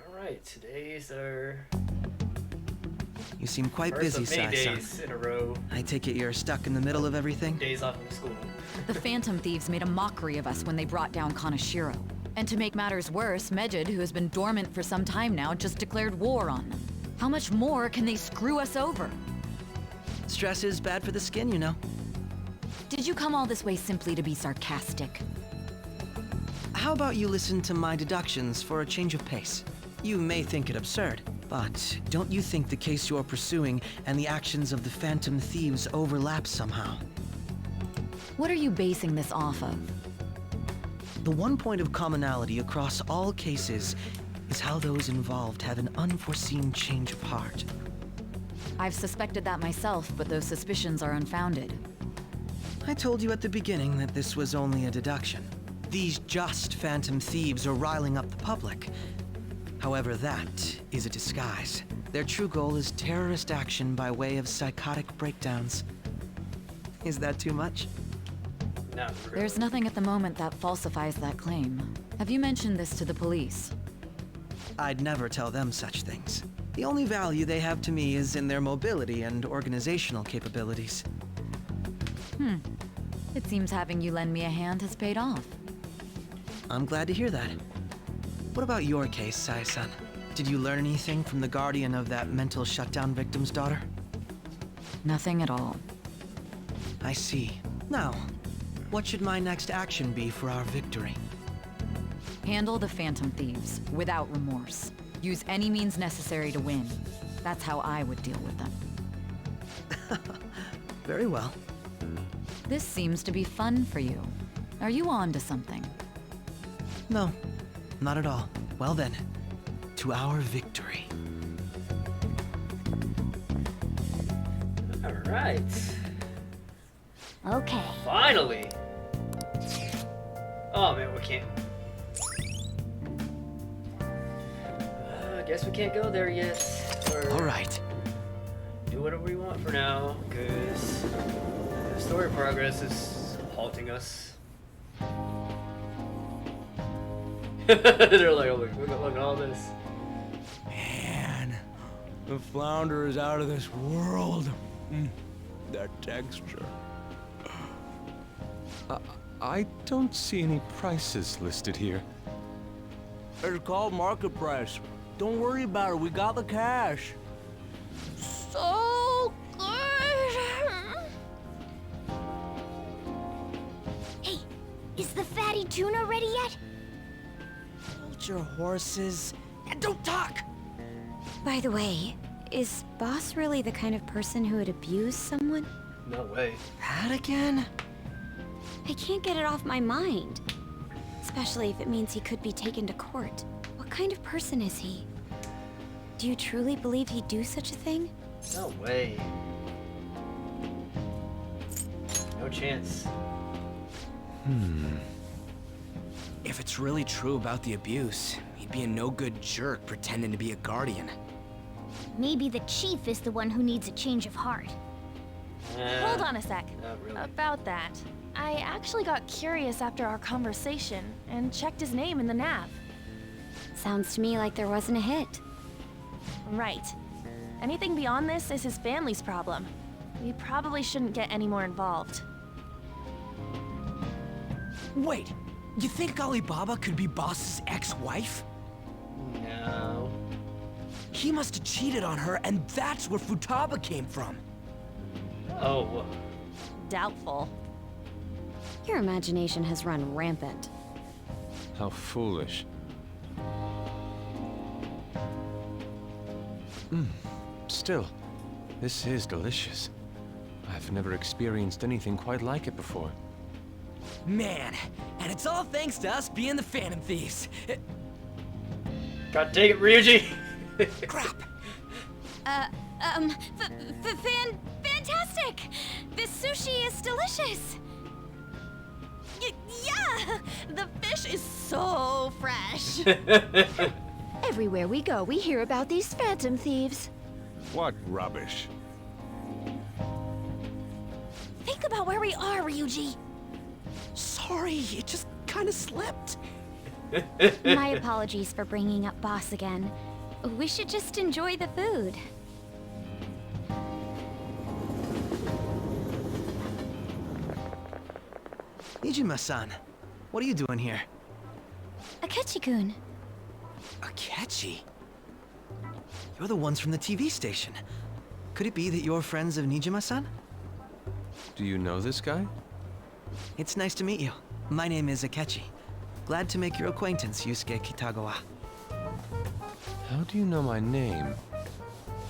Alright, today's our You seem quite first busy, of many Sai-san. days in a row. I take it you're stuck in the middle of everything? Days off from school. The Phantom Thieves made a mockery of us when they brought down Kaneshiro. And to make matters worse, MEDJED, who has been dormant for some time now, just declared war on them. How much more can they screw us over? Stress is bad for the skin, you know. Did you come all this way simply to be sarcastic? How about you listen to my deductions for a change of pace? You may think it absurd, but don't you think the case you're pursuing and the actions of the Phantom Thieves overlap somehow? What are you basing this off of? The one point of commonality across all cases is how those involved have an unforeseen change of heart. I've suspected that myself, but those suspicions are unfounded. I told you at the beginning that this was only a deduction. These just Phantom Thieves are riling up the public. However, that is a disguise. Their true goal is terrorist action by way of psychotic breakdowns. Is that too much? Not really. There's nothing at the moment that falsifies that claim. Have you mentioned this to the police? I'd never tell them such things. The only value they have to me is in their mobility and organizational capabilities. It seems having you lend me a hand has paid off. I'm glad to hear that. What about your case, Sai-san? Did you learn anything from the guardian of that mental shutdown victim's daughter? Nothing at all. I see. Now, what should my next action be for our victory? Handle the Phantom Thieves, without remorse. Use any means necessary to win. That's how I would deal with them. Very well. This seems to be fun for you. Are you on to something? No, not at all. Well then, to our victory. Alright. Okay. Finally! Oh man, we can't. I guess we can't go there yet. Or Alright. do whatever we want for now, because the story progress is halting us. They're like, oh look at all this. Man, the flounder is out of this world. That texture. I don't see any prices listed here. It's called market price. Don't worry about it, we got the cash. So good. Hey, is the fatty tuna ready yet? Hold your horses and don't talk! By the way, is Boss really the kind of person who would abuse someone? No way. That again? I can't get it off my mind. Especially if it means he could be taken to court. What kind of person is he? Do you truly believe he'd do such a thing? No way. No chance. If it's really true about the abuse, he'd be a no-good jerk pretending to be a guardian. Maybe the chief is the one who needs a change of heart. Hold on a sec. Not really. About that, I actually got curious after our conversation and checked his name in the nav. Sounds to me like there wasn't a hit. Right. Anything beyond this is his family's problem. We probably shouldn't get any more involved. Wait, you think Alibaba could be Boss's ex-wife? No. He must have cheated on her, and that's where Futaba came from. Oh. Doubtful. Your imagination has run rampant. How foolish. Still, this is delicious. I've never experienced anything quite like it before. Man, and it's all thanks to us being the Phantom Thieves. God dang it, Ryuji! Crap. Fantastic! This sushi is delicious! Yeah! The fish is so fresh! Everywhere we go, we hear about these Phantom Thieves. What rubbish. Think about where we are, Ryuji. Sorry, it just kind of slipped. My apologies for bringing up boss again. We should just enjoy the food. Nijima-san, what are you doing here? Akechi-kun. Akechi? You're the ones from the TV station. Could it be that you're friends of Nijima-san? Do you know this guy? It's nice to meet you. My name is Akechi. Glad to make your acquaintance, Yusuke Kitagawa. How do you know my name?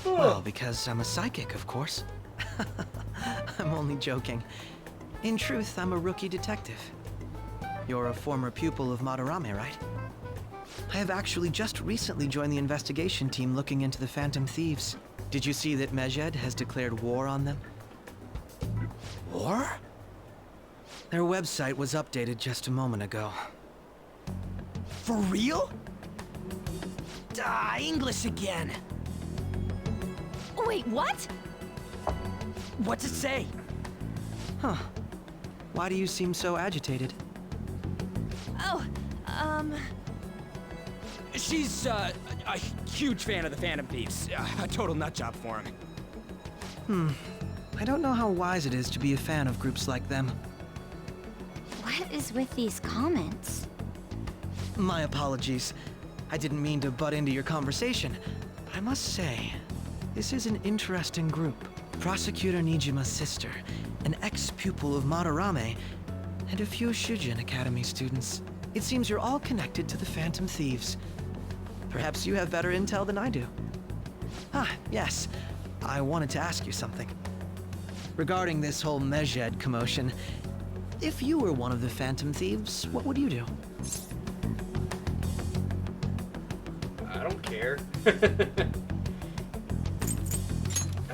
Well, because I'm a psychic, of course. I'm only joking. In truth, I'm a rookie detective. You're a former pupil of Madarame, right? I have actually just recently joined the investigation team looking into the Phantom Thieves. Did you see that MEDJED has declared war on them? War? Their website was updated just a moment ago. For real? English again. Wait, what? What's it say? Huh. Why do you seem so agitated? Oh, She's a huge fan of the Phantom Thieves. A total nutjob for him. I don't know how wise it is to be a fan of groups like them. What is with these comments? My apologies. I didn't mean to butt into your conversation, but I must say, this is an interesting group. Prosecutor Nijima's sister, an ex-pupil of Madarame, and a few Shujin Academy students. It seems you're all connected to the Phantom Thieves. Perhaps you have better intel than I do. Yes. I wanted to ask you something. Regarding this whole MEDJED commotion, if you were one of the Phantom Thieves, what would you do? I don't care. I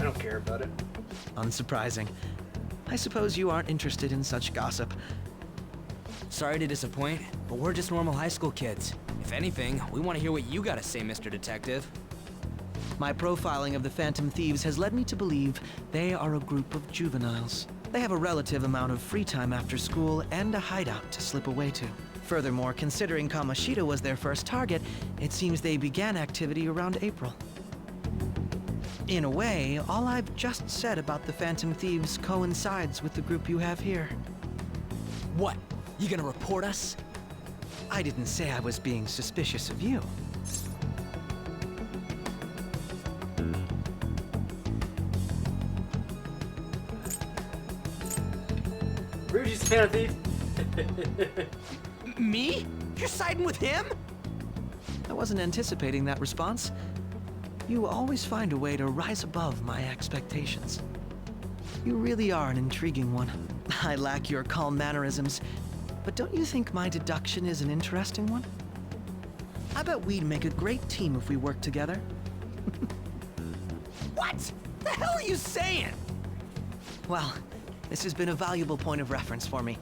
don't care about it. Unsurprising. I suppose you aren't interested in such gossip. Sorry to disappoint, but we're just normal high school kids. If anything, we want to hear what you gotta say, Mr. Detective. My profiling of the Phantom Thieves has led me to believe they are a group of juveniles. They have a relative amount of free time after school and a hideout to slip away to. Furthermore, considering Kamoshida was their first target, it seems they began activity around April. In a way, all I've just said about the Phantom Thieves coincides with the group you have here. What? You gonna report us? I didn't say I was being suspicious of you. Ryuji's a fan of thieves. Me? You're siding with him? I wasn't anticipating that response. You always find a way to rise above my expectations. You really are an intriguing one. I lack your calm mannerisms, but don't you think my deduction is an interesting one? I bet we'd make a great team if we worked together. What? The hell are you saying? Well, this has been a valuable point of reference for me.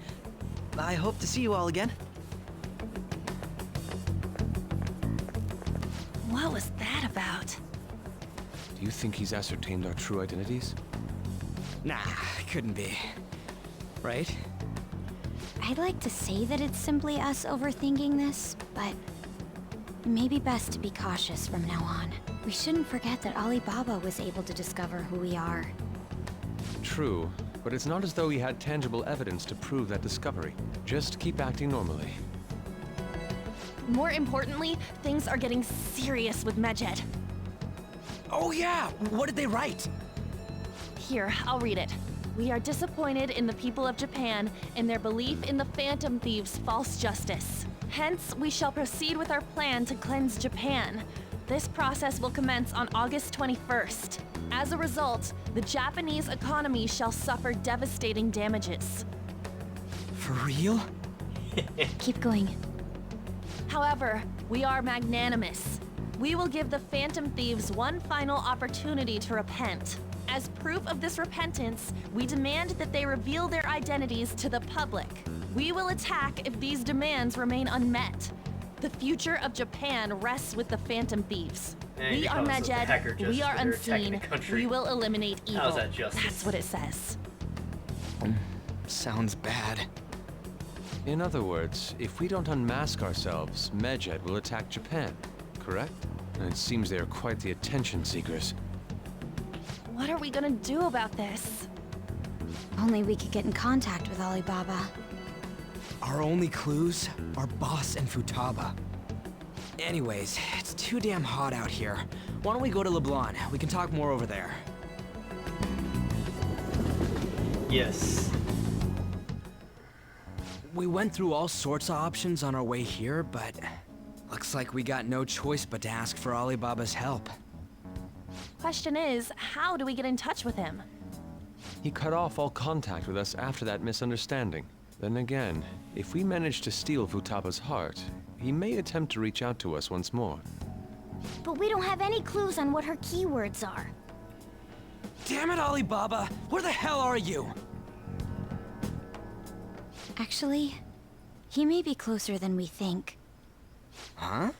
I hope to see you all again. what was that about? Do you think he's ascertained our true identities? Nah, couldn't be. Right? I'd like to say that it's simply us overthinking this, but maybe best to be cautious from now on. We shouldn't forget that Alibaba was able to discover who we are. True, but it's not as though he had tangible evidence to prove that discovery. Just keep acting normally. More importantly, things are getting serious with MEDJED. Oh yeah, what did they write? Here, I'll read it. We are disappointed in the people of Japan in their belief in the Phantom Thieves' false justice. Hence, we shall proceed with our plan to cleanse Japan. This process will commence on August 21st. As a result, the Japanese economy shall suffer devastating damages. For real? Keep going. However, we are magnanimous. We will give the Phantom Thieves one final opportunity to repent. As proof of this repentance, we demand that they reveal their identities to the public. We will attack if these demands remain unmet. The future of Japan rests with the Phantom Thieves. And We you are call us a hacker MEDJED, just we are for attacking unseen, the country. we will eliminate evil. How's that justice? That's what it says. sounds bad. In other words, if we don't unmask ourselves, MEDJED will attack Japan, correct? And it seems they are quite the attention seekers. What are we gonna do about this? Only we could get in contact with Alibaba. Our only clues are Boss and Futaba. Anyways, it's too damn hot out here. Why don't we go to LeBlanc? We can talk more over there. Yes. We went through all sorts of options on our way here, but looks like we got no choice but to ask for Alibaba's help. Question is, how do we get in touch with him? He cut off all contact with us after that misunderstanding. Then again, if we manage to steal Futaba's heart, he may attempt to reach out to us once more. But we don't have any clues on what her keywords are. Damn it, Alibaba! Where the hell are you? Actually, he may be closer than we think. Huh?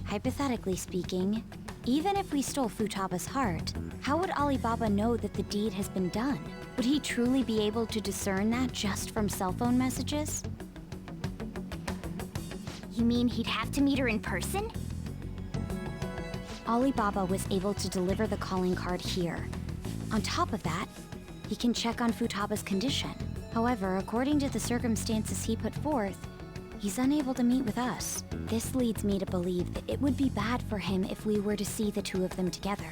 Hypothetically speaking, even if we stole Futaba's heart, how would Alibaba know that the deed has been done? Would he truly be able to discern that just from cell phone messages? You mean he'd have to meet her in person? Alibaba was able to deliver the calling card here. On top of that, he can check on Futaba's condition. However, according to the circumstances he put forth, he's unable to meet with us. This leads me to believe that it would be bad for him if we were to see the two of them together.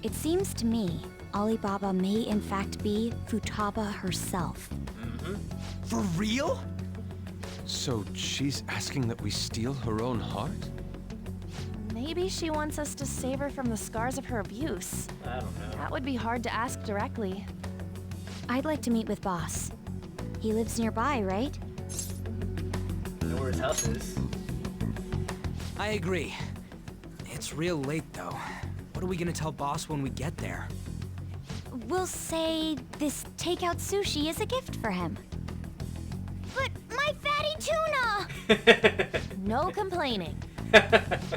It seems to me Alibaba may in fact be Futaba herself. For real? So she's asking that we steal her own heart? Maybe she wants us to save her from the scars of her abuse. I don't know. That would be hard to ask directly. I'd like to meet with Boss. He lives nearby, right? I know where his house is. I agree. It's real late, though. What are we gonna tell Boss when we get there? We'll say this takeout sushi is a gift for him. But my fatty tuna! No complaining.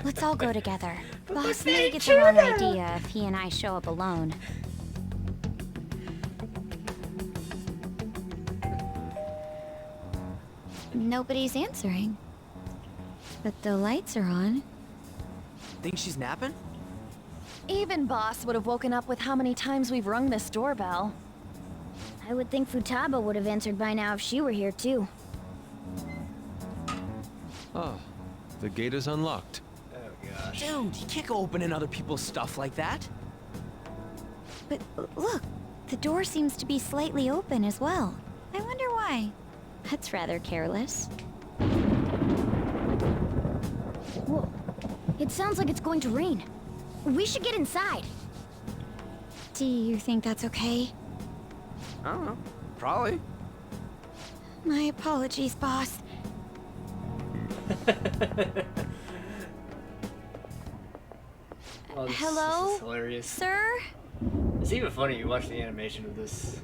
Let's all go together. Boss may get the wrong idea if he and I show up alone. Nobody's answering. But the lights are on. Think she's napping? Even Boss would have woken up with how many times we've rung this doorbell. I would think Futaba would have answered by now if she were here too. Ah, the gate is unlocked. Oh gosh. Dude, you can't go opening other people's stuff like that. But look, the door seems to be slightly open as well. I wonder why. That's rather careless. Whoa. It sounds like it's going to rain. We should get inside. Do you think that's okay? I don't know. Probably. My apologies, boss. Oh, this Hello? is hilarious. Sir? It's even funny you watch the animation of this.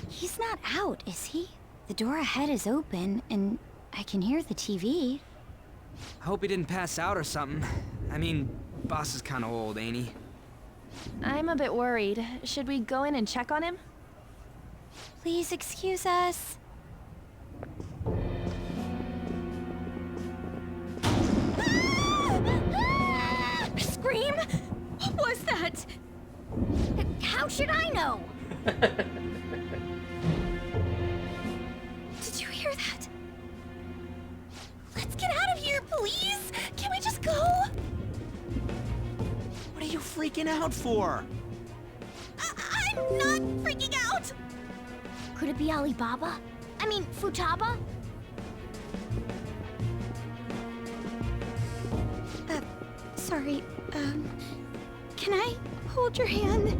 He's not out, is he? The door ahead is open, and I can hear the TV. I hope he didn't pass out or something. I mean, Boss is kinda old, ain't he? I'm a bit worried. Should we go in and check on him? Please excuse us. Scream? What was that? How should I know? Did you hear that? Let's get out of here, please! Can we just go? What are you freaking out for? I'm not freaking out! Could it be Alibaba? I mean, Futaba? Sorry, can I hold your hand?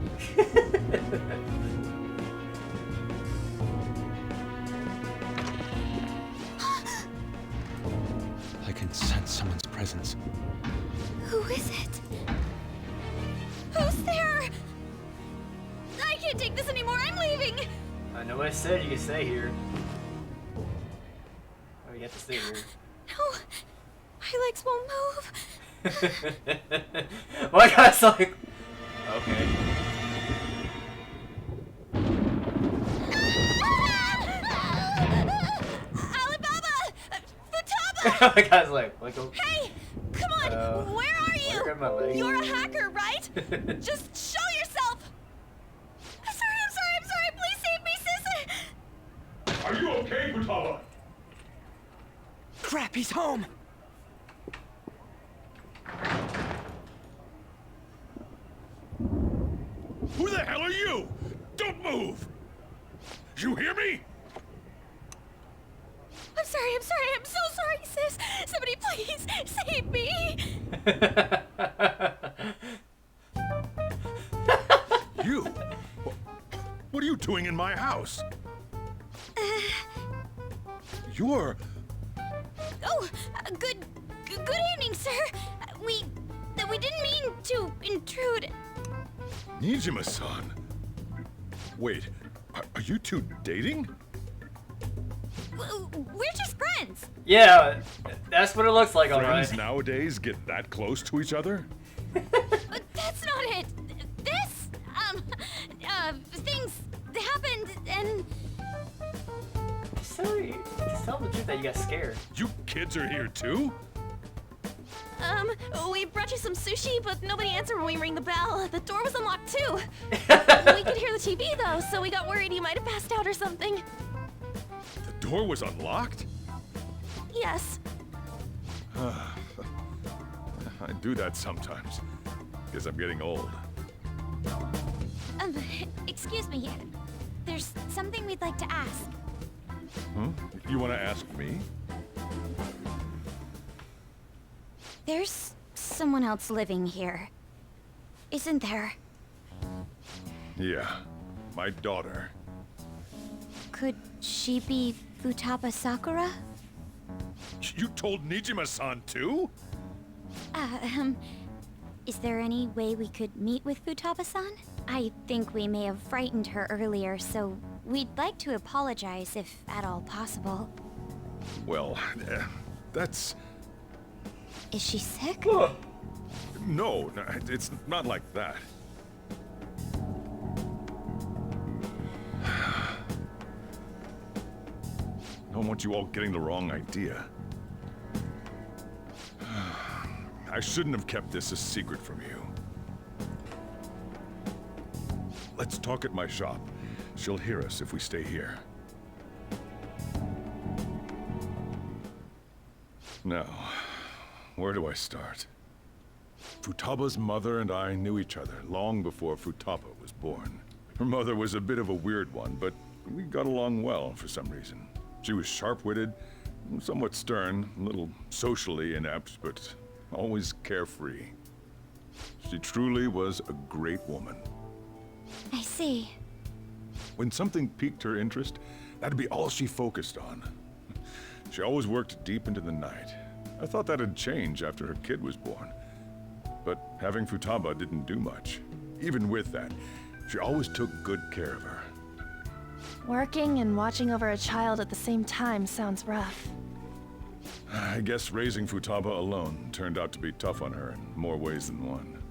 I can sense someone's presence. Who is it? Who's there? I can't take this anymore, I'm leaving! I know I said you could stay here. Oh, you have to stay here. No, my legs won't move. My guy's like, okay. The guy's like, Hey! Come on! Where are you? Grab my leg. You're a hacker, right? Just show yourself! I'm sorry. Please save me, sis! Are you okay, Futaba? Crap, he's home! Who the hell are you? Don't move! You hear me? I'm sorry. I'm so sorry, sis. Somebody please save me. You? What are you doing in my house? You're... Oh, good evening, sir. We didn't mean to intrude. Nijima-san. Wait, are you two dating? We're just friends. Yeah, that's what it looks like, Friends alright. nowadays get that close to each other? But that's not it. This, things happened and... Just tell him the truth that you got scared. You kids are here too? We brought you some sushi, but nobody answered when we rang the bell. The door was unlocked too. We could hear the TV though, so we got worried you might have passed out or something. The door was unlocked? Yes. I do that sometimes. Guess I'm getting old. Excuse me. There's something we'd like to ask. Huh? You want to ask me? There's someone else living here, isn't there? Yeah, my daughter. Could she be Futaba Sakura? You told Nijima-san too? Is there any way we could meet with Futaba-san? I think we may have frightened her earlier, so we'd like to apologize if at all possible. Well, that's... Is she sick? No, it's not like that. I don't want you all getting the wrong idea. I shouldn't have kept this a secret from you. Let's talk at my shop. She'll hear us if we stay here. Now, where do I start? Futaba's mother and I knew each other long before Futaba was born. Her mother was a bit of a weird one, but we got along well for some reason. She was sharp-witted, somewhat stern, a little socially inept, but always carefree. She truly was a great woman. I see. When something piqued her interest, that'd be all she focused on. She always worked deep into the night. I thought that'd change after her kid was born. But having Futaba didn't do much. Even with that, she always took good care of her. Working and watching over a child at the same time sounds rough. I guess raising Futaba alone turned out to be tough on her in more ways than one.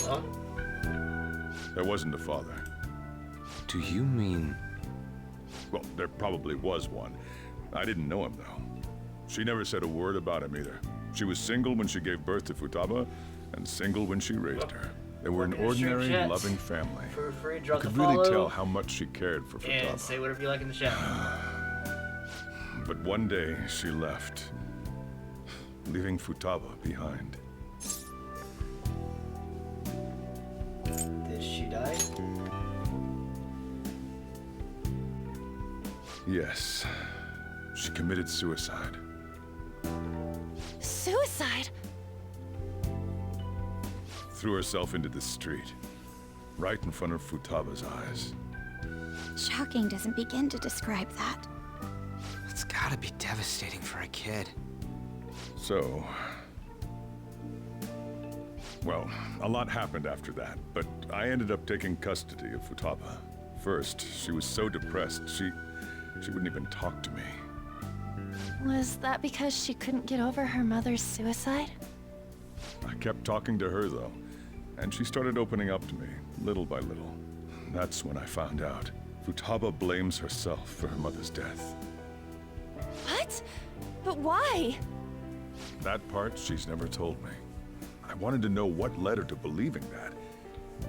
Huh? There wasn't a father. Do you mean... Well, there probably was one. I didn't know him, though. She never said a word about him either. She was single when she gave birth to Futaba, and single when she raised her. They were an ordinary, loving family. For free, You drop the could really follow, tell how much she cared for and Futaba. say whatever you like in the chat. But one day, she left, leaving Futaba behind. Did she die? Yes, she committed suicide. Suicide? Threw herself into the street, right in front of Futaba's eyes. Shocking doesn't begin to describe that. It's gotta be devastating for a kid. So... Well, a lot happened after that, but I ended up taking custody of Futaba. First, she was so depressed, she wouldn't even talk to me. Was that because she couldn't get over her mother's suicide? I kept talking to her, though, and she started opening up to me, little by little. That's when I found out. Futaba blames herself for her mother's death. What? But why? That part she's never told me. I wanted to know what led her to believing that,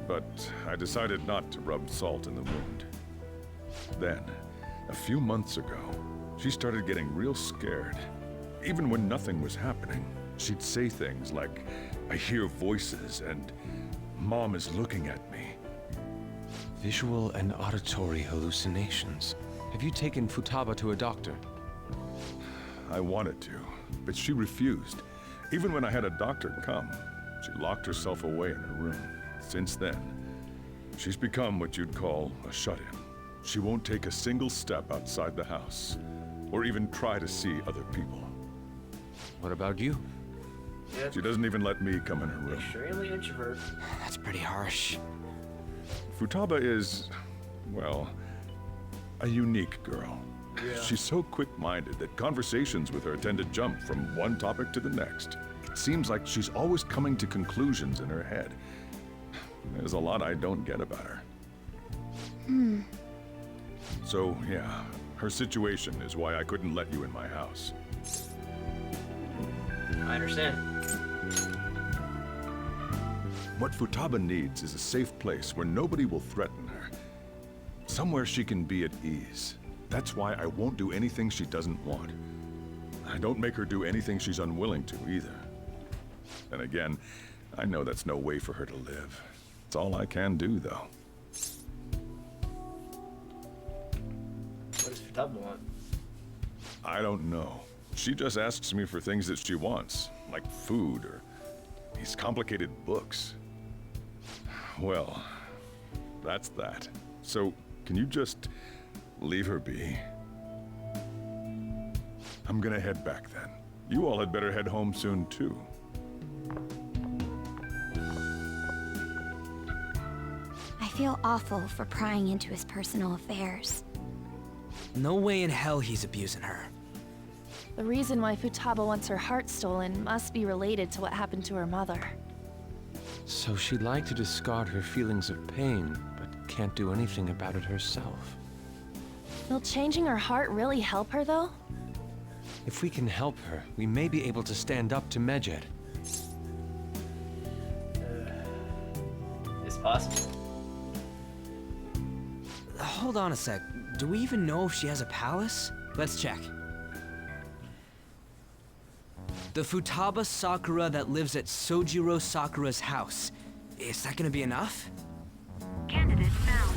but I decided not to rub salt in the wound. Then, a few months ago, she started getting real scared. Even when nothing was happening, she'd say things like, "I hear voices," and "Mom is looking at me." Visual and auditory hallucinations. Have you taken Futaba to a doctor? I wanted to, but she refused. Even when I had a doctor come, she locked herself away in her room. Since then, she's become what you'd call a shut-in. She won't take a single step outside the house, or even try to see other people. What about you? Yep. She doesn't even let me come in her room. Extremely introvert. That's pretty harsh. Futaba is, well, a unique girl. Yeah. She's so quick-minded that conversations with her tend to jump from one topic to the next. It seems like she's always coming to conclusions in her head. There's a lot I don't get about her. So, yeah, her situation is why I couldn't let you in my house. I understand. What Futaba needs is a safe place where nobody will threaten her. Somewhere she can be at ease. That's why I won't do anything she doesn't want. I don't make her do anything she's unwilling to either. And again, I know that's no way for her to live. It's all I can do, though. What does Futaba want? I don't know. She just asks me for things that she wants, like food or these complicated books. Well, that's that. So, can you just leave her be? I'm gonna head back then. You all had better head home soon, too. I feel awful for prying into his personal affairs. No way in hell he's abusing her. The reason why Futaba wants her heart stolen must be related to what happened to her mother. So she'd like to discard her feelings of pain, but can't do anything about it herself. Will changing her heart really help her, though? If we can help her, we may be able to stand up to MEDJED. It's possible. Hold on a sec. Do we even know if she has a palace? Let's check. The Futaba Sakura that lives at Sojiro Sakura's house. Is that gonna be enough? Candidate found.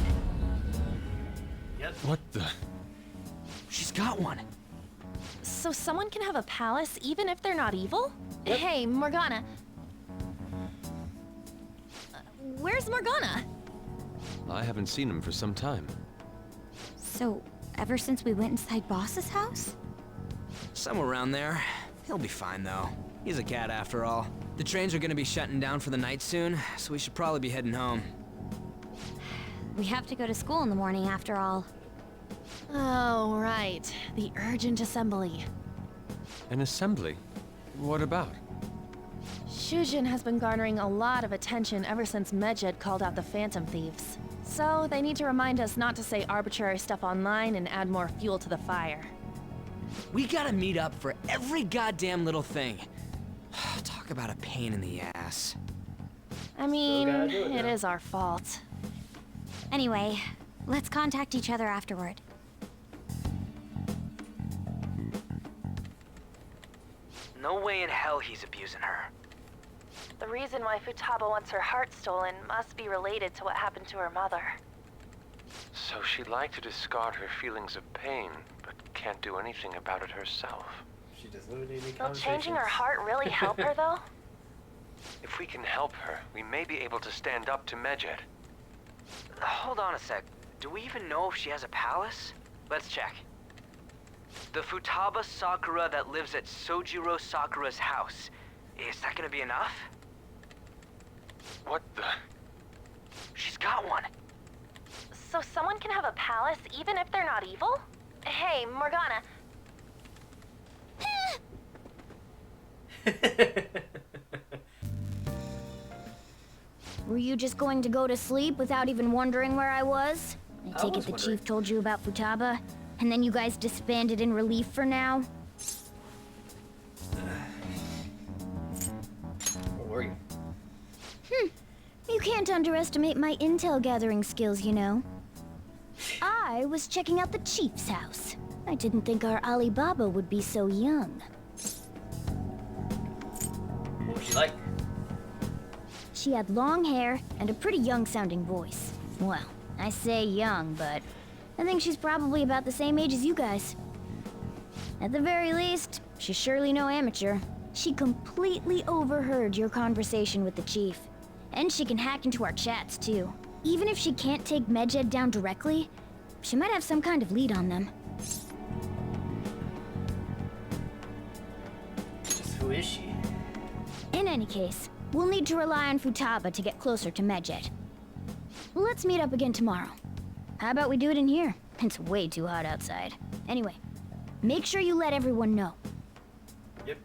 Yep. What the? She's got one. So someone can have a palace even if they're not evil? Hey, Morgana. Where's Morgana? I haven't seen him for some time. So, ever since we went inside Boss's house? Somewhere around there. He'll be fine, though. He's a cat after all. The trains are gonna be shutting down for the night soon, so we should probably be heading home. We have to go to school in the morning after all. Oh, right. The urgent assembly. An assembly? What about? Shujin has been garnering a lot of attention ever since MEDJED called out the Phantom Thieves. So they need to remind us not to say arbitrary stuff online and add more fuel to the fire. We gotta meet up for every goddamn little thing. Talk about a pain in the ass. I mean, gotta do it it now. is our fault. Anyway, let's contact each other afterward. No way in hell he's abusing her. The reason why Futaba wants her heart stolen must be related to what happened to her mother. So she'd like to discard her feelings of pain, but can't do anything about it herself. She does literally need Will changing her heart really help her, though? If we can help her, we may be able to stand up to MEDJED. Hold on a sec. Do we even know if she has a palace? Let's check. The Futaba Sakura that lives at Sojiro Sakura's house. Is that gonna be enough? What the? She's got one. So someone can have a palace even if they're not evil? Hey, Morgana. Were you just going to go to sleep without even wondering where I was? I take it was the wondering. chief told you about Futaba? And then you guys disbanded in relief for now? Where were you? You can't underestimate my intel gathering skills, you know. I was checking out the chief's house. I didn't think our Alibaba would be so young. What was she like? She had long hair and a pretty young-sounding voice. Well, I say young, but I think she's probably about the same age as you guys. At the very least, she's surely no amateur. She completely overheard your conversation with the chief. And she can hack into our chats, too. Even if she can't take MEDJED down directly, she might have some kind of lead on them. Just who is she? In any case, we'll need to rely on Futaba to get closer to MEDJED. Let's meet up again tomorrow. How about we do it in here? It's way too hot outside. Anyway, make sure you let everyone know. Yep.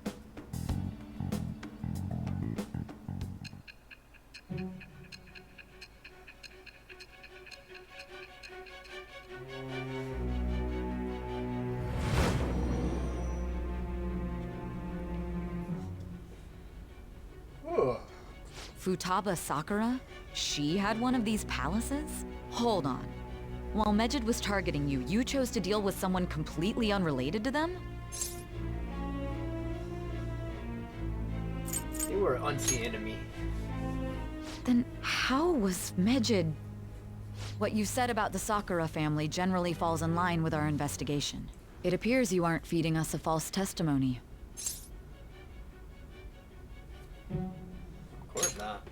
Futaba Sakura? She had one of these palaces? Hold on. While MEDJED was targeting you, you chose to deal with someone completely unrelated to them? They were an unseen enemy. Then how was MEDJED... What you said about the Sakura family generally falls in line with our investigation. It appears you aren't feeding us a false testimony. Of course not.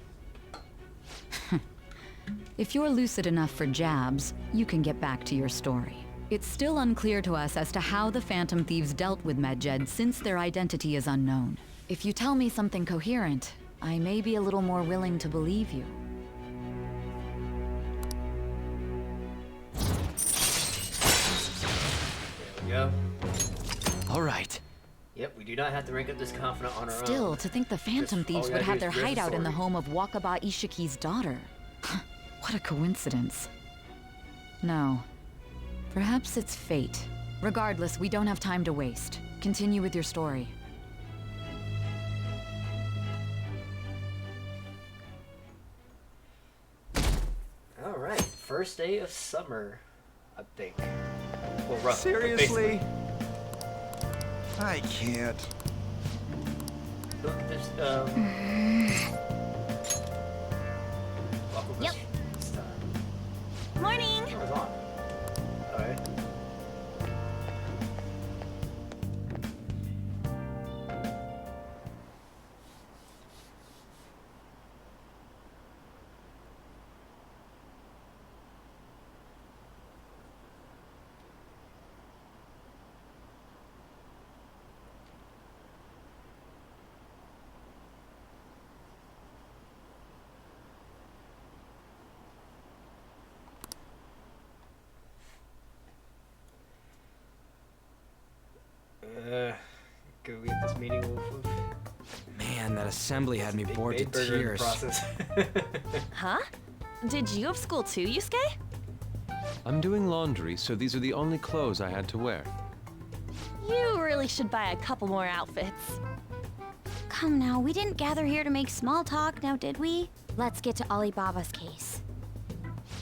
If you're lucid enough for jabs, you can get back to your story. It's still unclear to us as to how the Phantom Thieves dealt with MEDJED since their identity is unknown. If you tell me something coherent, I may be a little more willing to believe you. There we go. All right. Yep, we do not have to rank up this confidant on our own. Still, to think the Phantom Just all Thieves we would gotta have do their is raise the hideout in the story. home of Wakaba Ishiki's daughter. What a coincidence. No. Perhaps it's fate. Regardless, we don't have time to waste. Continue with your story. Alright, first day of summer, I think. Well, rough. Seriously? I can't. Look at this, welcome Yep. this time. Morning! Camera's on. Alright. Could we get this meeting Wolf? Man, that assembly had me bored to Big burger in tears. process. Huh? Did you have school too, Yusuke? I'm doing laundry, so these are the only clothes I had to wear. You really should buy a couple more outfits. Come now, we didn't gather here to make small talk, now did we? Let's get to Alibaba's case.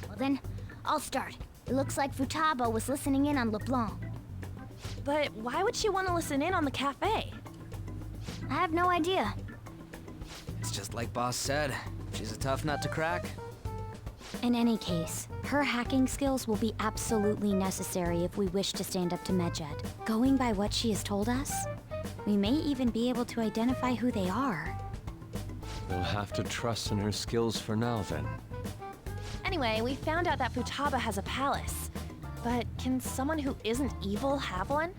Well then, I'll start. It looks like Futaba was listening in on LeBlanc. But why would she want to listen in on the cafe? I have no idea. It's just like Boss said. She's a tough nut to crack. In any case, her hacking skills will be absolutely necessary if we wish to stand up to MEDJED. Going by what she has told us, we may even be able to identify who they are. We'll have to trust in her skills for now, then. Anyway, we found out that Futaba has a palace. But can someone who isn't evil have one?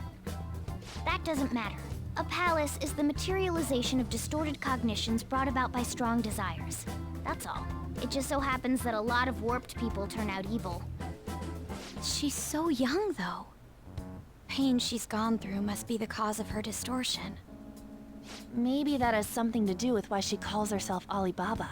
That doesn't matter. A palace is the materialization of distorted cognitions brought about by strong desires. That's all. It just so happens that a lot of warped people turn out evil. She's so young, though. Pain she's gone through must be the cause of her distortion. Maybe that has something to do with why she calls herself Alibaba.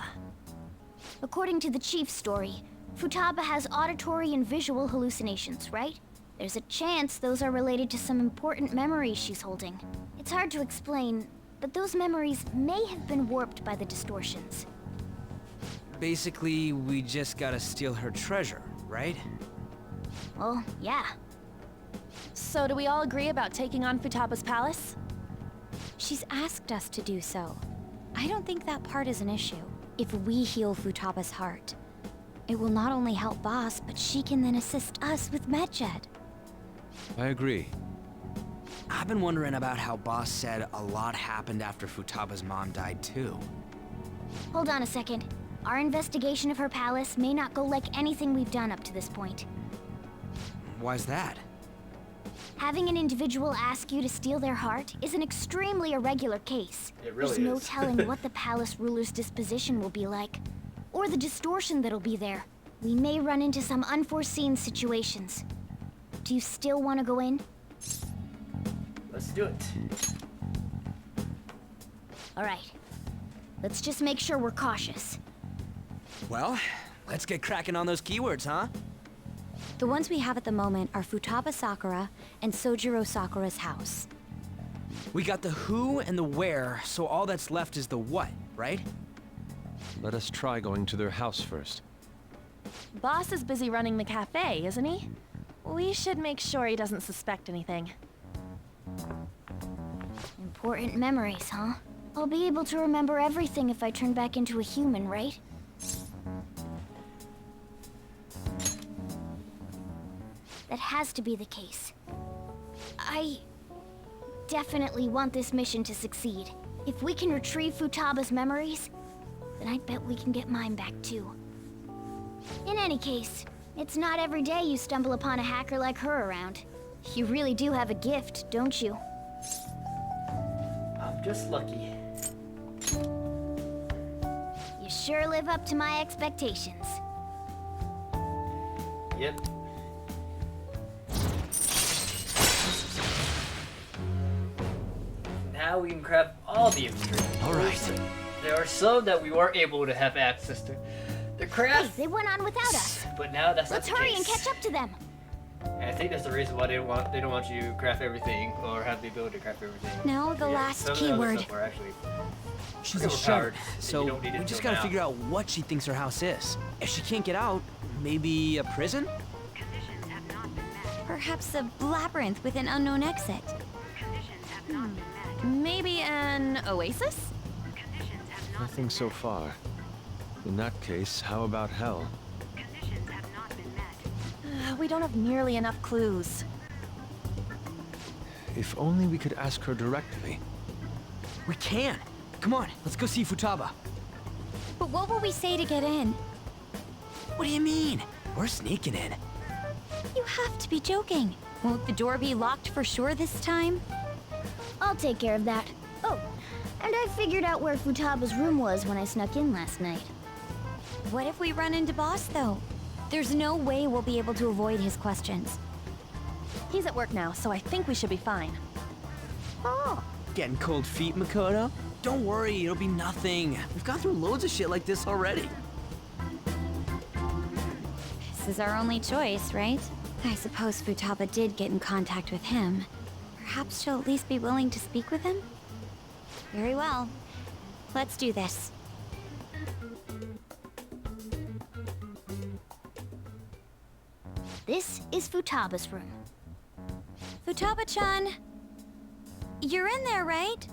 According to the chief's story, Futaba has auditory and visual hallucinations, right? There's a chance those are related to some important memories she's holding. It's hard to explain, but those memories may have been warped by the distortions. Basically, we just gotta steal her treasure, right? Well, yeah. So do we all agree about taking on Futaba's palace? She's asked us to do so. I don't think that part is an issue. If we heal Futaba's heart, it will not only help Boss, but she can then assist us with MEDJED. I agree. I've been wondering about how Boss said a lot happened after Futaba's mom died too. Hold on a second. Our investigation of her palace may not go like anything we've done up to this point. Why's that? Having an individual ask you to steal their heart is an extremely irregular case. It really There's no is. telling what the palace ruler's disposition will be like, or the distortion that'll be there. We may run into some unforeseen situations. Do you still want to go in? Let's do it. All right. Let's just make sure we're cautious. Well, let's get cracking on those keywords, huh? The ones we have at the moment are Futaba Sakura and Sojiro Sakura's house. We got the who and the where, so all that's left is the what, right? Let us try going to their house first. Boss is busy running the cafe, isn't he? We should make sure he doesn't suspect anything. Important memories, huh? I'll be able to remember everything if I turn back into a human, right? That has to be the case. I definitely want this mission to succeed. If we can retrieve Futaba's memories, then I bet we can get mine back too. In any case, it's not every day you stumble upon a hacker like her around. You really do have a gift, don't you? I'm just lucky. You sure live up to my expectations. Yep. Now we can craft all the imagery. All right. There are some that we weren't able to have access to. The craft. Hey, they went on without us. But now that's Let's not the hurry case. and catch up to them. And I think that's the reason why they don't want you to craft everything or have the ability to craft everything. Now the Yeah, last some of the other keyword. stuff are actually She's pretty a shutter, overpowered, and you so don't need it we just till gotta now. figure out what she thinks her house is. If she can't get out, maybe a prison? Perhaps a labyrinth with an unknown exit. Maybe an oasis? Nothing so far. In that case, how about hell? We don't have nearly enough clues. If only we could ask her directly. We can! Come on, let's go see Futaba. But what will we say to get in? What do you mean? We're sneaking in. You have to be joking. Won't the door be locked for sure this time? I'll take care of that. Oh, and I figured out where Futaba's room was when I snuck in last night. What if we run into Boss, though? There's no way we'll be able to avoid his questions. He's at work now, so I think we should be fine. Oh, getting cold feet, Makoto? Don't worry, it'll be nothing. We've gone through loads of shit like this already. This is our only choice, right? I suppose Futaba did get in contact with him. Perhaps she'll at least be willing to speak with him? Very well. Let's do this. This is Futaba's room. Futaba-chan! You're in there, right?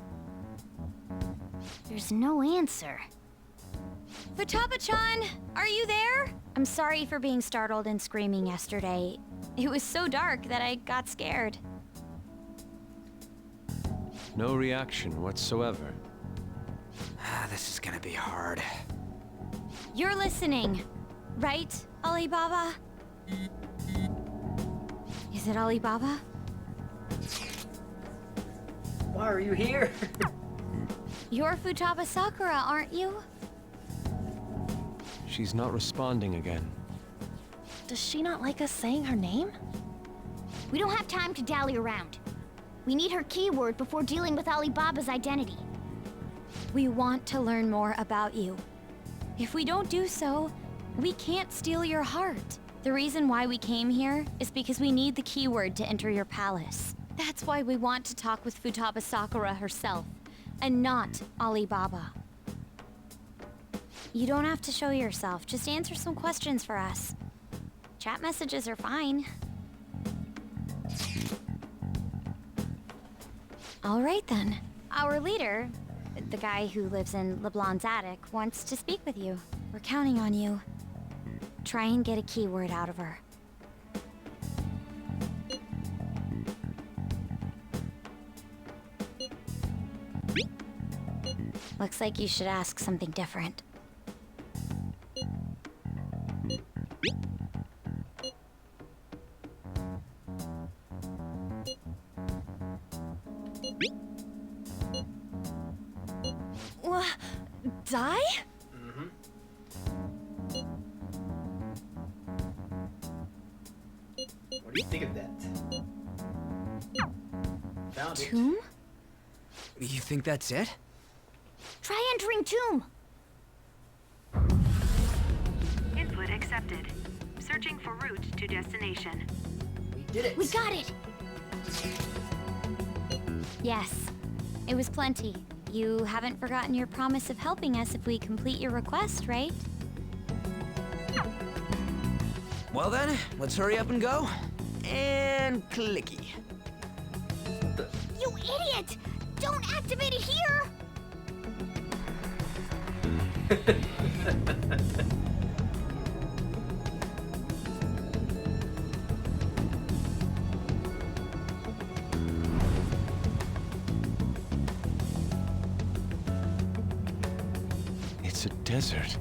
There's no answer. Futaba-chan! Are you there? I'm sorry for being startled and screaming yesterday. It was so dark that I got scared. No reaction whatsoever. This is gonna be hard. You're listening, right, Alibaba? Is it Alibaba? Why are you here? You're Futaba Sakura, aren't you? She's not responding again. Does she not like us saying her name? We don't have time to dally around. We need her keyword before dealing with Alibaba's identity. We want to learn more about you. If we don't do so, we can't steal your heart. The reason why we came here is because we need the keyword to enter your palace. That's why we want to talk with Futaba Sakura herself, and not Alibaba. You don't have to show yourself, just answer some questions for us. Chat messages are fine. All right then. Our leader, the guy who lives in LeBlanc's attic, wants to speak with you. We're counting on you. Try and get a keyword out of her. Looks like you should ask something different. Die? What do you think of that? Found it. Tomb? You think that's it? Try entering tomb! Input accepted. Searching for route to destination. We did it. We got it! Yes, it was plenty. You haven't forgotten your promise of helping us if we complete your request, right? Well then, let's hurry up and go. And clicky. You idiot! Don't activate it here! It's a desert.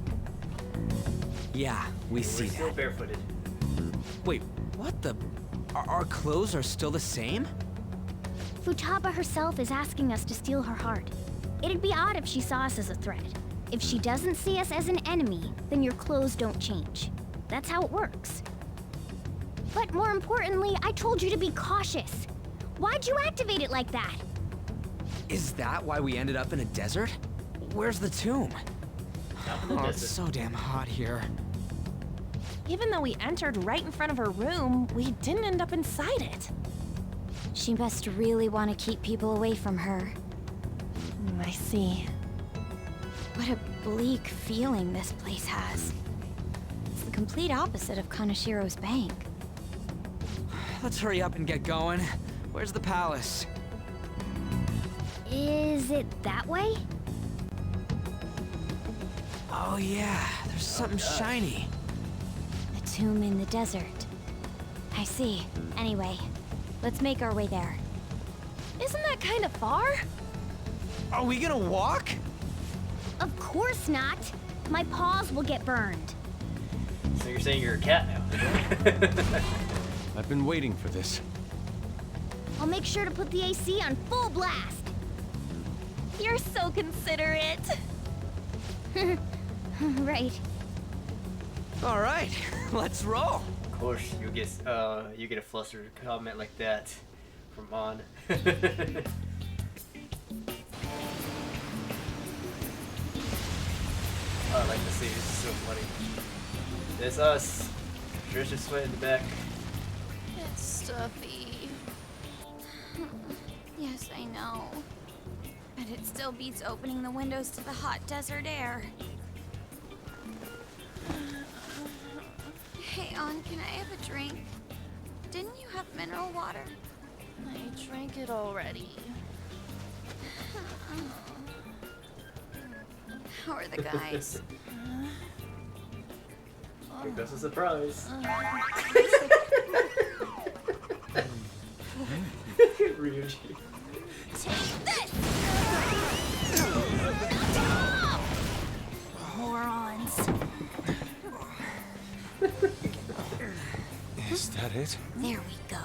Yeah, we see We're still that. barefooted. Wait, what the? Our clothes are still the same? Futaba herself is asking us to steal her heart. It'd be odd if she saw us as a threat. If she doesn't see us as an enemy, then your clothes don't change. That's how it works. But more importantly, I told you to be cautious. Why'd you activate it like that? Is that why we ended up in a desert? Where's the tomb? Oh, it's so damn hot here. Even though we entered right in front of her room, we didn't end up inside it. She must really want to keep people away from her. I see. What a bleak feeling this place has. It's the complete opposite of Kanashiro's bank. Let's hurry up and get going. Where's the palace? Is it that way? Oh yeah, there's something shiny. A tomb in the desert. I see. Anyway, let's make our way there. Isn't that kind of far? Are we gonna walk? Of course not. My paws will get burned. So you're saying you're a cat now? I've been waiting for this. I'll make sure to put the AC on full blast. You're so considerate. Right. All right, let's roll. Of course, you get a flustered comment like that from On. I like to see this is so funny. There's us. Trish is sweating in the back. It's stuffy. Yes, I know. But it still beats opening the windows to the hot desert air. Hey, On, can I have a drink? Didn't you have mineral water? I drank it already. How are the guys? Here goes a surprise. Ryuji. Take this! Morons. Is that it? There we go.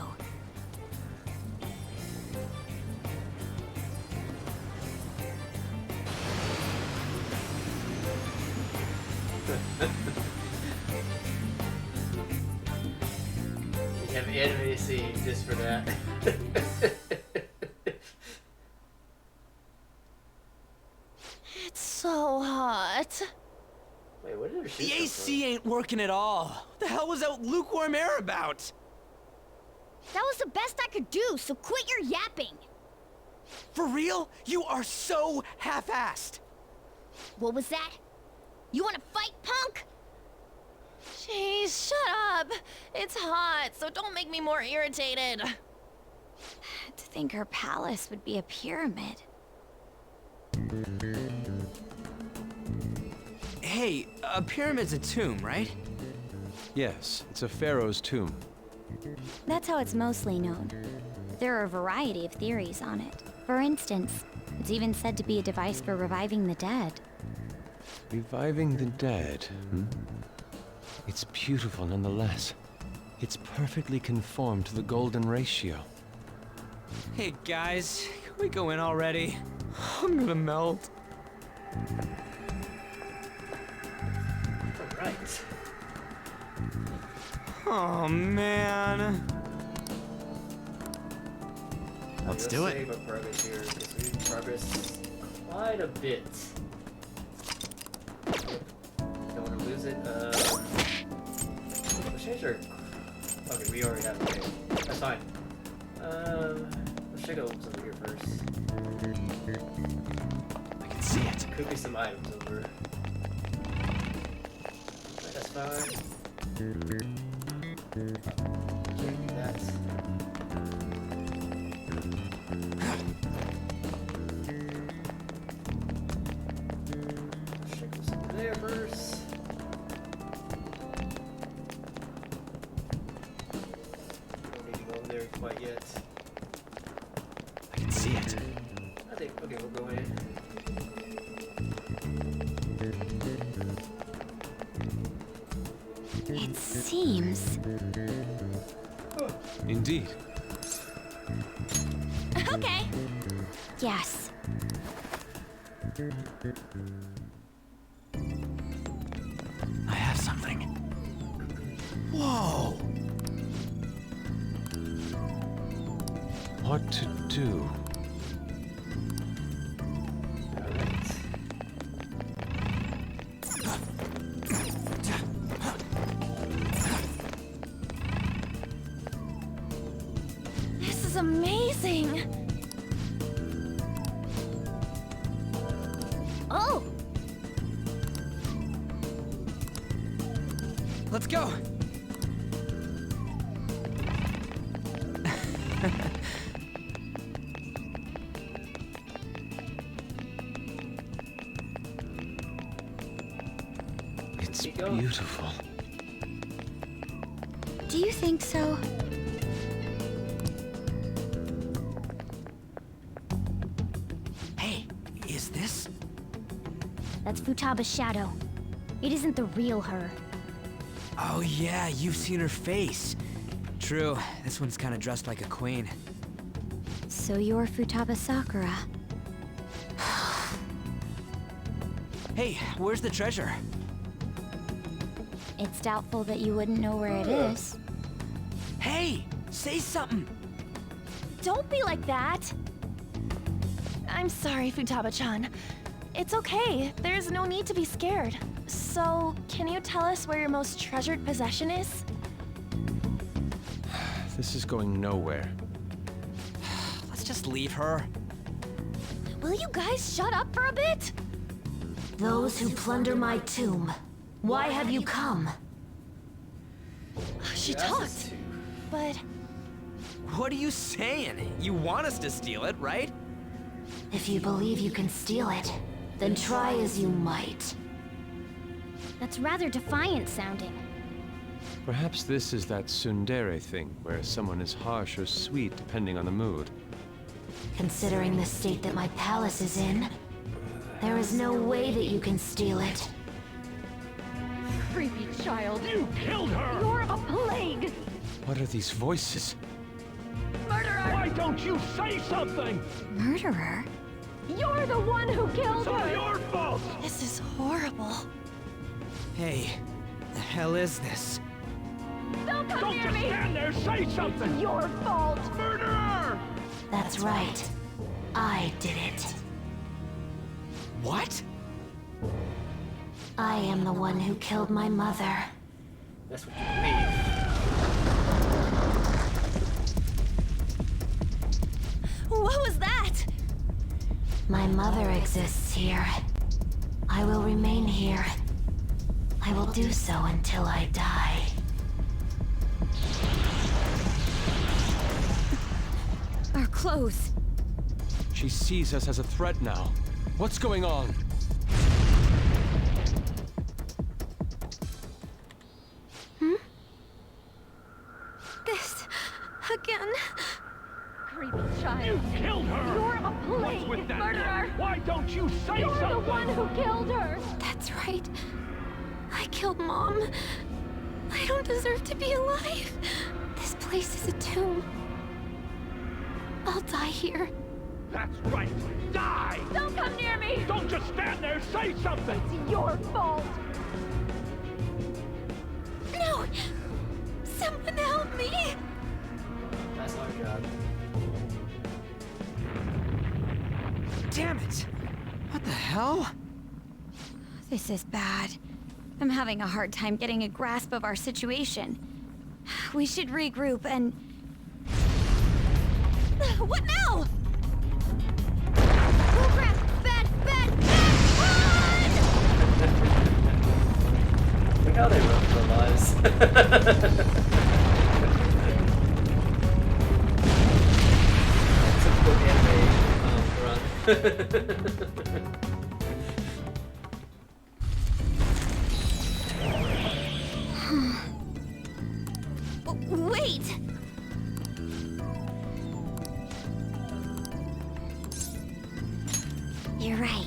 We have anime scene just for that. It's so hot. Wait, what did her The shoes come AC ain't working at all. What the hell was that lukewarm air about? That was the best I could do, so quit your yapping. For real? You are so half-assed. What was that? You wanna fight, punk? Jeez, shut up. It's hot, so don't make me more irritated. To think her palace would be a pyramid. Hey, a pyramid's a tomb, right? Yes, it's a pharaoh's tomb. That's how it's mostly known. There are a variety of theories on it. For instance, it's even said to be a device for reviving the dead. Reviving the dead, hmm? It's beautiful nonetheless. It's perfectly conformed to the golden ratio. Hey guys, can we go in already? I'm gonna melt. Alright. Oh man. Let's do it. Save our progress here, because we've progressed quite a bit. Don't want to lose it. Let's change our... Okay, we already have it. Okay, that's fine. Let's check out what's over here first. I can see it. Could be some items over. Okay, that's fine. Can't do that. Let's check what's over there first. Don't need to go over there quite yet. I can see it. I think, okay, we'll go in. It seems... Indeed. Okay. Yes. I have something. Whoa! What to do? This is amazing. Oh, Let's go! It's Keep going. beautiful. Do you think so? Hey, is this? that's Futaba's shadow. It isn't the real her. Oh yeah, you've seen her face. True, this one's kinda dressed like a queen. So you're Futaba Sakura. Hey, where's the treasure? It's doubtful that you wouldn't know where it is. Hey, say something! Don't be like that. I'm sorry, Futaba-chan. It's okay. There's no need to be scared. So, can you tell us where your most treasured possession is? This is going nowhere. Let's just leave her. Will you guys shut up for a bit? Those who plunder my tomb, why have you come? She That's talked, two. but What are you saying? You want us to steal it, right? If you believe you can steal it, then try as you might. That's rather defiant sounding. Perhaps this is that tsundere thing, where someone is harsh or sweet depending on the mood. Considering the state that my palace is in, there is no way that you can steal it. creepy child. You killed her! You're a plague. What are these voices? Murderer! Why don't you say something? Murderer? You're the one who killed It's all her. your fault! This is horrible. Hey, the hell is this? Don't come Don't near just me. stand there, say something! Your fault. Murderer! That's right. I did it. What? I am the one who killed my mother. That's what you believe. What was that? My mother exists here. I will remain here. I will do so until I die. Our clothes. She sees us as a threat now. What's going on? This again. Creepy child. You killed her! You're a What's plague with that murderer! girl? Why don't you say You're something? the one who killed her! That's right. I killed Mom. I don't deserve to be alive. This place is a tomb. I'll die here. That's right. Die! Don't come near me! Don't just stand there. Say something. It's your fault! No! Someone help me! That's our job. Damn it! What the hell? This is bad. I'm having a hard time getting a grasp of our situation. We should regroup and... What now? Oh crap! Bad! Look how they run for their lives. Typical anime run. Wait! You're right.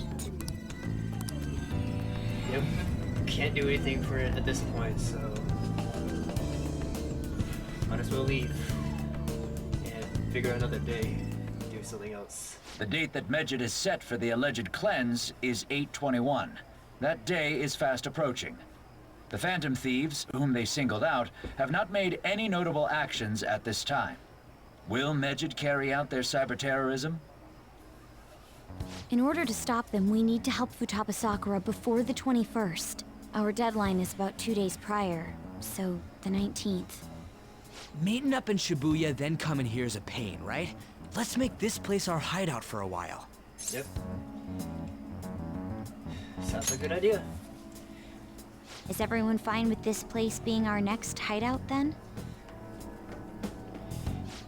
Yep. Can't do anything for it at this point, so might as well leave and figure out another day, do something else. The date that MEDJED is set for the alleged cleanse is 8/21. That day is fast approaching. The Phantom Thieves, whom they singled out, have not made any notable actions at this time. Will MEDJED carry out their cyber-terrorism? In order to stop them, we need to help Futaba Sakura before the 21st. Our deadline is about 2 days prior, so the 19th. Meeting up in Shibuya, then coming here is a pain, right? Let's make this place our hideout for a while. Yep. Sounds like a good idea. Is everyone fine with this place being our next hideout then?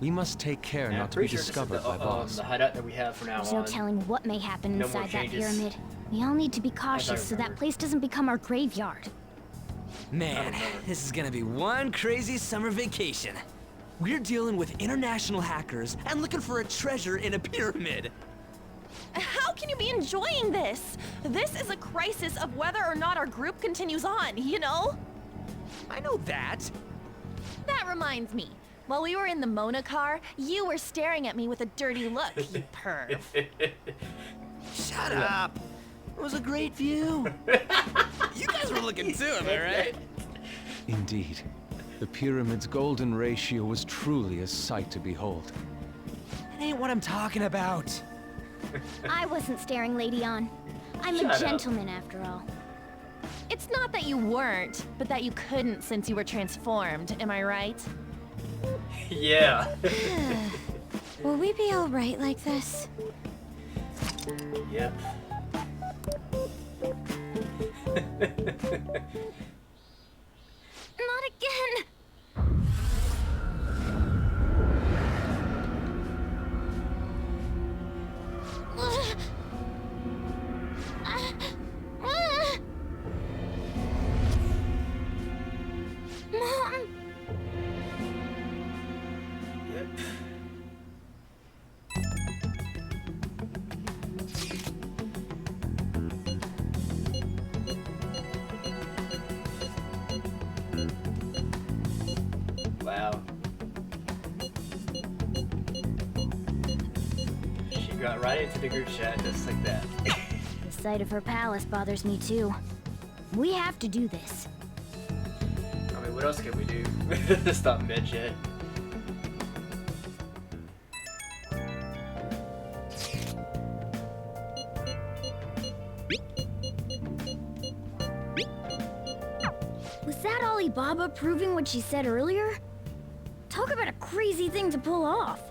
We must take care Yeah, not to be pretty sure this is discovered by boss. the hideout that we have for now There's on. no telling what may happen No more inside that changes. pyramid. We all need to be cautious so that remember. place doesn't become our graveyard. Man, this is gonna be one crazy summer vacation. We're dealing with international hackers and looking for a treasure in a pyramid. How can you be enjoying this? This is a crisis of whether or not our group continues on, you know? I know that. That reminds me. While we were in the Mona car, you were staring at me with a dirty look, you perv. Shut up. It was a great view. You guys were looking too, am I right? Indeed. The pyramid's golden ratio was truly a sight to behold. That ain't what I'm talking about. I wasn't staring Lady on. I'm Shut a up. gentleman after all. It's not that you weren't, but that you couldn't since you were transformed, am I right? Yeah. Will we be alright like this? Yep. Not again! Mom! Yep. Wow. She got right into the group chat just like that. The sight of her palace bothers me too. We have to do this. I mean, what else can we do? Stop MEDJED. that Alibaba proving what she said earlier? Talk about a crazy thing to pull off.